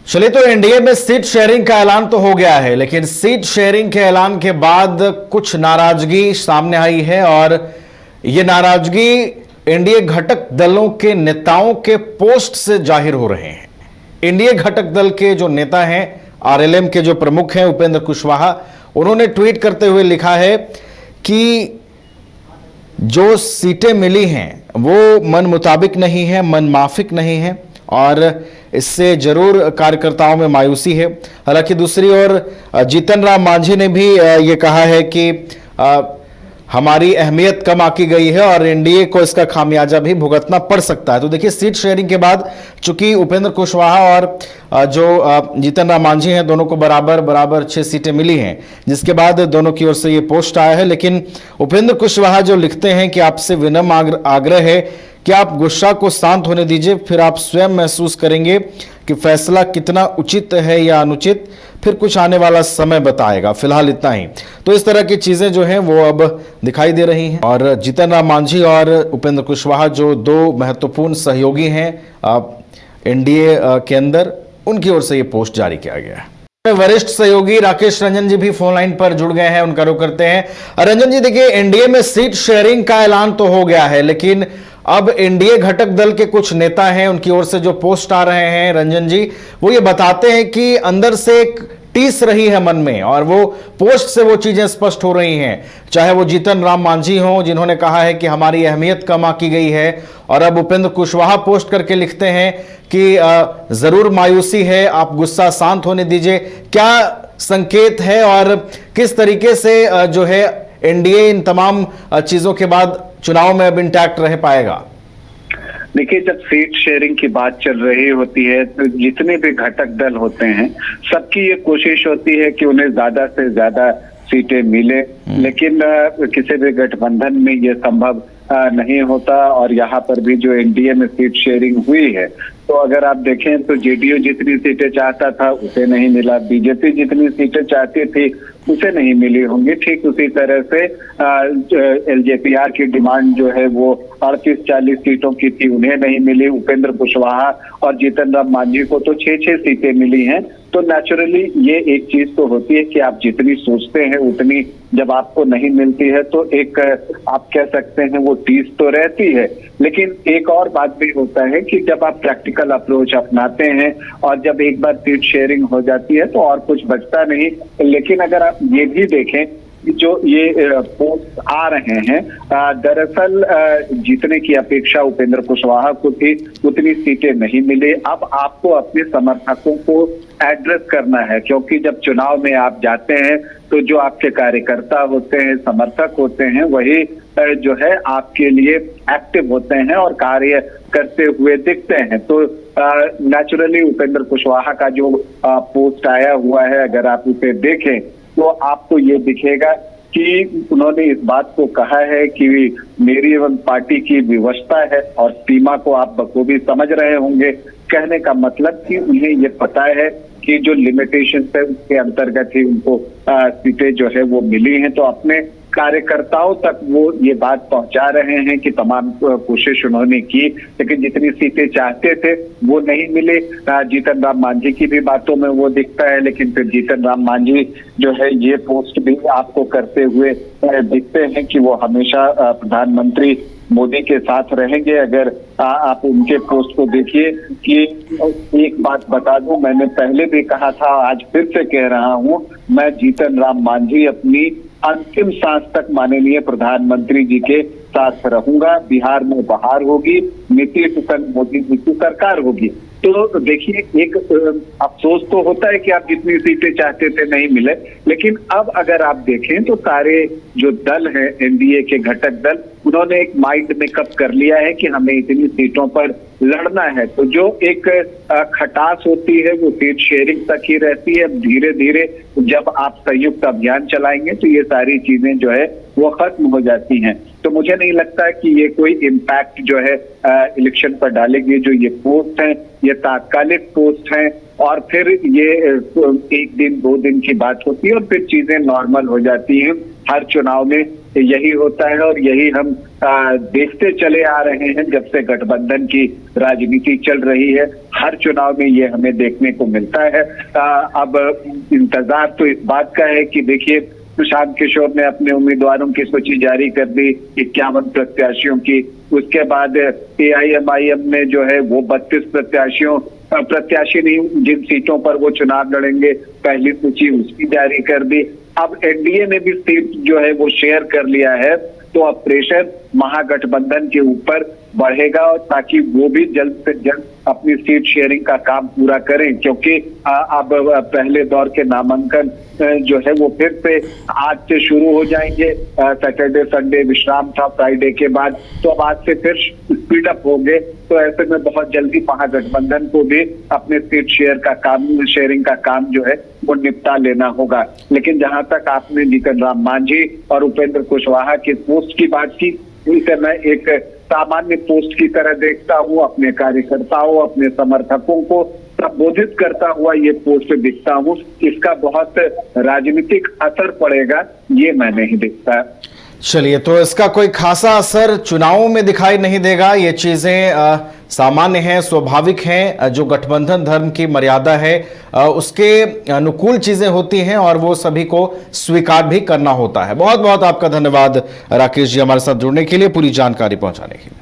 चलिए, तो एनडीए में सीट शेयरिंग का ऐलान तो हो गया है, लेकिन सीट शेयरिंग के ऐलान के बाद कुछ नाराजगी सामने आई है और ये नाराजगी एनडीए घटक दलों के नेताओं के पोस्ट से जाहिर हो रहे हैं। एनडीए घटक दल के जो नेता हैं, आरएलएम के जो प्रमुख हैं उपेंद्र कुशवाहा, उन्होंने ट्वीट करते हुए लिखा है कि जो सीटें मिली हैं वो मन मुताबिक नहीं है, मन माफिक नहीं है और इससे जरूर कार्यकर्ताओं में मायूसी है। हालांकि दूसरी ओर जीतन राम मांझी ने भी ये कहा है कि हमारी अहमियत कम आकी गई है और एनडीए को इसका खामियाजा भी भुगतना पड़ सकता है। तो देखिए, सीट शेयरिंग के बाद चूंकि उपेंद्र कुशवाहा और जो जीतन राम मांझी हैं, दोनों को बराबर 6 सीटें मिली हैं, जिसके बाद दोनों की ओर से ये पोस्ट आया है। लेकिन उपेंद्र कुशवाहा जो लिखते हैं कि आपसे विनम्र आग्रह है कि आप गुस्सा को शांत होने दीजिए, फिर आप स्वयं महसूस करेंगे कि फैसला कितना उचित है या अनुचित, फिर कुछ आने वाला समय बताएगा, फिलहाल इतना ही। तो इस तरह की चीजें जो हैं वो अब दिखाई दे रही हैं और जीतन राम मांझी और उपेंद्र कुशवाहा जो दो महत्वपूर्ण सहयोगी हैं एनडीए के अंदर, उनकी ओर से ये पोस्ट जारी किया गया है। वरिष्ठ सहयोगी राकेश रंजन जी भी फोन लाइन पर जुड़ गए हैं, उनका रुख करते हैं। रंजन जी, देखिए, एनडीए में सीट शेयरिंग का ऐलान तो हो गया है, लेकिन अब एनडीए घटक दल के कुछ नेता हैं, उनकी ओर से जो पोस्ट आ रहे हैं रंजन जी, वो ये बताते हैं कि अंदर से एक टीस रही है मन में और वो पोस्ट से वो चीजें स्पष्ट हो रही हैं। चाहे वो जीतन राम मांझी हो, जिन्होंने कहा है कि हमारी अहमियत कम आकी गई है, और अब उपेंद्र कुशवाहा पोस्ट करके लिखते हैं कि जरूर मायूसी है, आप गुस्सा शांत होने दीजिए। क्या संकेत है और किस तरीके से जो है एनडीए इन तमाम चीजों के बाद चुनाव में अब इंटैक्ट रह पाएगा? देखिए, जब सीट शेयरिंग की बात चल रही होती है तो जितने भी घटक दल होते हैं, सबकी ये कोशिश होती है कि उन्हें ज्यादा से ज्यादा सीटें मिले, लेकिन किसी भी गठबंधन में ये संभव नहीं होता। और यहाँ पर भी जो एनडीए में सीट शेयरिंग हुई है, तो अगर आप देखें तो जेडीयू जितनी सीटें चाहता था उसे नहीं मिला, बीजेपी जितनी सीटें चाहती थी उसे नहीं मिली होंगी। ठीक उसी तरह से एलजेपीआर की डिमांड जो है वो 38-40 सीटों की थी, उन्हें नहीं मिली। उपेंद्र कुशवाहा और जीतन राम मांझी को तो 6-6 सीटें मिली हैं। तो नेचुरली ये एक चीज तो होती है कि आप जितनी सोचते हैं उतनी जब आपको नहीं मिलती है तो एक आप कह सकते हैं वो टीस तो रहती है। लेकिन एक और बात भी होता है कि जब आप प्रैक्टिकल अप्रोच अपनाते हैं और जब एक बार सीट शेयरिंग हो जाती है तो और कुछ बचता नहीं। लेकिन अगर आप ये भी देखें जो ये पोस्ट आ रहे हैं, दरअसल जीतने की अपेक्षा उपेंद्र कुशवाहा को थी, उतनी सीटें नहीं मिली। अब आपको अपने समर्थकों को एड्रेस करना है, क्योंकि जब चुनाव में आप जाते हैं तो जो आपके कार्यकर्ता होते हैं, समर्थक होते हैं, वही जो है आपके लिए एक्टिव होते हैं और कार्य करते हुए दिखते हैं। तो नेचुरली उपेंद्र कुशवाहा का जो पोस्ट आया हुआ है, अगर आप उसे देखें तो आपको ये दिखेगा कि उन्होंने इस बात को कहा है कि मेरी एवं पार्टी की विवशता है और सीमा को आप बखूबी समझ रहे होंगे। कहने का मतलब कि उन्हें ये पता है कि जो लिमिटेशन है उसके अंतर्गत ही उनको सीटें जो है वो मिली हैं। तो अपने कार्यकर्ताओं तक वो ये बात पहुंचा रहे हैं कि तमाम कोशिश उन्होंने की, लेकिन जितनी सीटें चाहते थे वो नहीं मिले। जीतन राम मांझी की भी बातों में वो दिखता है, लेकिन फिर जीतन राम मांझी जो है ये पोस्ट भी आपको करते हुए दिखते हैं कि वो हमेशा प्रधानमंत्री मोदी के साथ रहेंगे। अगर आप उनके पोस्ट को देखिए कि एक बात बता दूं, मैंने पहले भी कहा था, आज फिर से कह रहा हूं, मैं जीतन राम मांझी अपनी अंतिम सांस तक माननीय प्रधानमंत्री जी के साथ रहूंगा। बिहार में बहार होगी, नीतीश संग मोदी जी की सरकार होगी। तो देखिए, एक अफसोस तो होता है कि आप जितनी सीटें चाहते थे नहीं मिले, लेकिन अब अगर आप देखें तो सारे जो दल हैं एनडीए के घटक दल, उन्होंने एक माइंड मेकअप कर लिया है कि हमें इतनी सीटों पर लड़ना है। तो जो एक खटास होती है वो सीट शेयरिंग तक ही रहती है। धीरे धीरे जब आप संयुक्त अभियान चलाएंगे तो ये सारी चीजें जो है वो खत्म हो जाती हैं। तो मुझे नहीं लगता कि ये कोई इम्पैक्ट जो है इलेक्शन पर डालेगी। जो ये पोस्ट हैं ये तात्कालिक पोस्ट हैं और फिर ये एक दिन 2 दिन की बात होती है और फिर चीजें नॉर्मल हो जाती हैं। हर चुनाव में यही होता है और यही हम देखते चले आ रहे हैं जब से गठबंधन की राजनीति चल रही है। हर चुनाव में ये हमें देखने को मिलता है। अब इंतजार तो इस बात का है कि देखिए प्रशांत किशोर ने अपने उम्मीदवारों की सूची जारी कर दी 51 प्रत्याशियों की। उसके बाद AIMIM ने जो है वो 32 प्रत्याशी नहीं, जिन सीटों पर वो चुनाव लड़ेंगे पहली सूची उसकी जारी कर दी। अब NDA ने भी सीट जो है वो शेयर कर लिया है, तो अब प्रेशर महागठबंधन के ऊपर बढ़ेगा और ताकि वो भी जल्द से जल्द अपनी सीट शेयरिंग का काम पूरा करें, क्योंकि अब पहले दौर के नामांकन जो है वो फिर से आज से शुरू हो जाएंगे। सैटरडे संडे विश्राम था फ्राइडे के बाद, तो अब आज से फिर स्पीड अप होंगे। तो ऐसे में बहुत जल्दी महागठबंधन को भी अपने सीट शेयरिंग का काम जो है वो निपटा लेना होगा। लेकिन जहां तक आपने जीतन राम मांझी और उपेंद्र कुशवाहा की पोस्ट की बात की, इसे मैं एक सामान्य पोस्ट की तरह देखता हूँ। अपने कार्यकर्ताओं, अपने समर्थकों को संबोधित करता हुआ ये पोस्ट दिखता हूँ। इसका बहुत राजनीतिक असर पड़ेगा ये मैं नहीं देखता। चलिए, तो इसका कोई खासा असर चुनावों में दिखाई नहीं देगा। ये चीजें सामान्य हैं, स्वाभाविक हैं। जो गठबंधन धर्म की मर्यादा है उसके अनुकूल चीजें होती हैं और वो सभी को स्वीकार भी करना होता है। बहुत बहुत आपका धन्यवाद राकेश जी, हमारे साथ जुड़ने के लिए, पूरी जानकारी पहुंचाने के लिए।